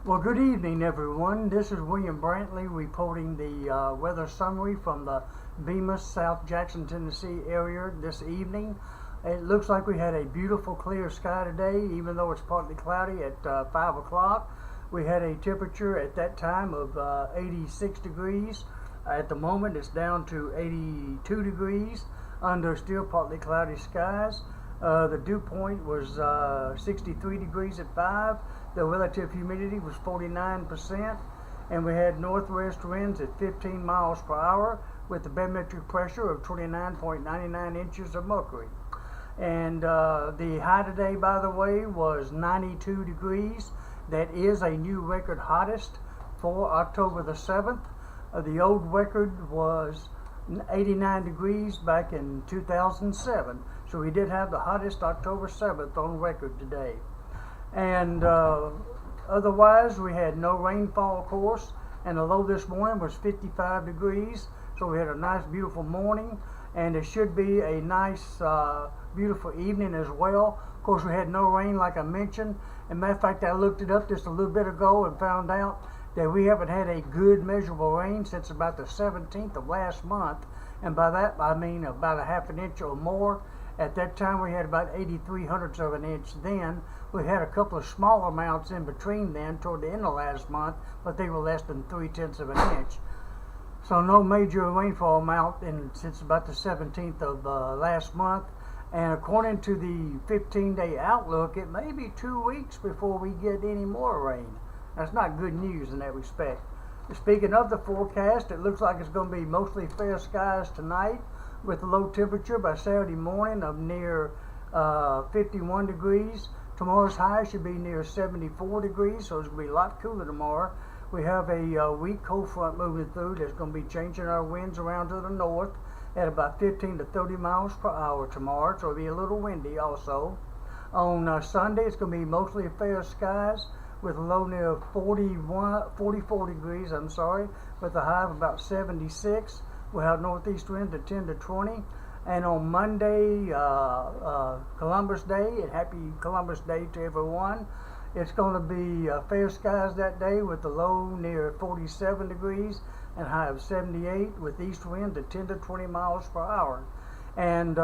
Well, good evening, everyone. This is William Brantley reporting the weather summary from the Bemis, South Jackson, Tennessee area this evening. It looks like we had a beautiful clear sky today, even though it's partly cloudy at 5 o'clock. We had a temperature at that time of 86 degrees. At the moment, it's down to 82 degrees under still partly cloudy skies. The dew point was 63 degrees at 5. The relative humidity was 49%, and we had northwest winds at 15 miles per hour with a barometric pressure of 29.99 inches of mercury. And the high today, by the way, was 92 degrees. That is a new record hottest for October the 7th. The old record was 89 degrees back in 2007. So we did have the hottest October 7th on record today. And otherwise, we had no rainfall, of course, and the low this morning was 55 degrees. So we had a nice, beautiful morning, and it should be a nice, beautiful evening as well. Of course, we had no rain, like I mentioned. As a matter of fact, I looked it up just a little bit ago and found out that we haven't had a good measurable rain since about the 17th of last month, and by that I mean about a half an inch or more. At that time we had about 83/100ths of an inch then. We had a couple of small amounts in between then toward the end of last month, but they were less than 3/10 of an inch. So no major rainfall amount since about the 17th of last month. And according to the 15-day outlook, it may be 2 weeks before we get any more rain. That's not good news in that respect. Speaking of the forecast, it looks like it's going to be mostly fair skies tonight with a low temperature by Saturday morning of near 51 degrees. Tomorrow's high should be near 74 degrees, so it's going to be a lot cooler tomorrow. We have a weak cold front moving through that's going to be changing our winds around to the north at about 15 to 30 miles per hour tomorrow, so it'll be a little windy also. On Sunday, it's going to be mostly fair skies with a low near 44 degrees, with a high of about 76. We'll have northeast winds at 10 to 20. And on Monday, Columbus Day, and happy Columbus Day to everyone. It's going to be fair skies that day with a low near 47 degrees and high of 78 with east winds at 10 to 20 miles per hour. And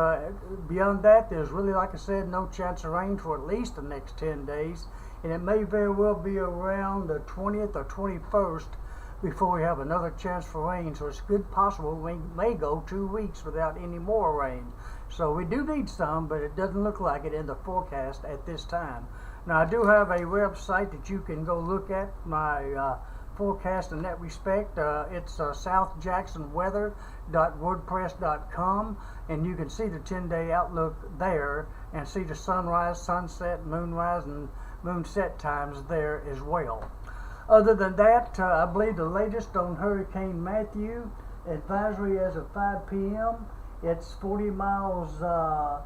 beyond that, there's really, like I said, no chance of rain for at least the next 10 days. And it may very well be around the 20th or 21st before we have another chance for rain. So it's good possible we may go 2 weeks without any more rain. So we do need some, but it doesn't look like it in the forecast at this time. Now, I do have a website that you can go look at my forecast in that respect. It's southjacksonweather.wordpress.com, and you can see the 10-day outlook there and see the sunrise, sunset, moonrise, and moonset times there as well. Other than that, I believe the latest on Hurricane Matthew advisory as of 5 p.m. It's 40 miles, I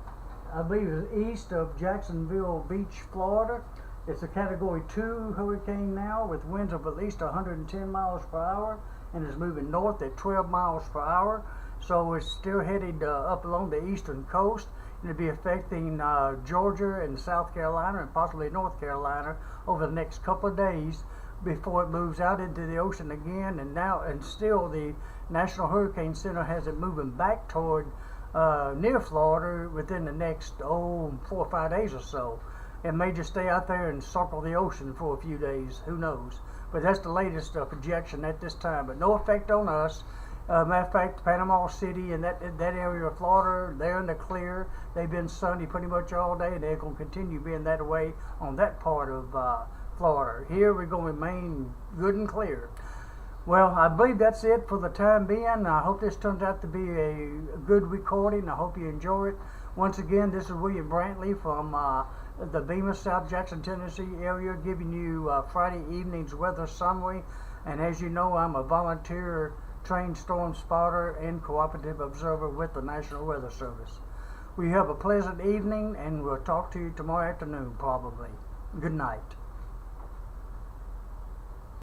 believe, east of Jacksonville Beach, Florida. It's a Category 2 hurricane now with winds of at least 110 miles per hour, and is moving north at 12 miles per hour. So it's still headed up along the eastern coast. It'll be affecting Georgia and South Carolina and possibly North Carolina over the next couple of days before it moves out into the ocean again. And still the National Hurricane Center has it moving back toward near Florida within the next 4 or 5 days or so. It may just stay out there and circle the ocean for a few days. Who knows? But that's the latest projection at this time. But no effect on us. Matter of fact, Panama City and that area of Florida, they're in the clear. They've been sunny pretty much all day, and they're going to continue being that way on that part of Florida. Here we're going to remain good and clear. Well, I believe that's it for the time being. I hope this turns out to be a good recording. I hope you enjoy it. Once again, this is William Brantley from the Bemis, South Jackson, Tennessee area, giving you Friday evening's weather summary. And as you know, I'm a volunteer trained storm spotter and cooperative observer with the National Weather Service. We have a pleasant evening, and we'll talk to you tomorrow afternoon probably. Good night.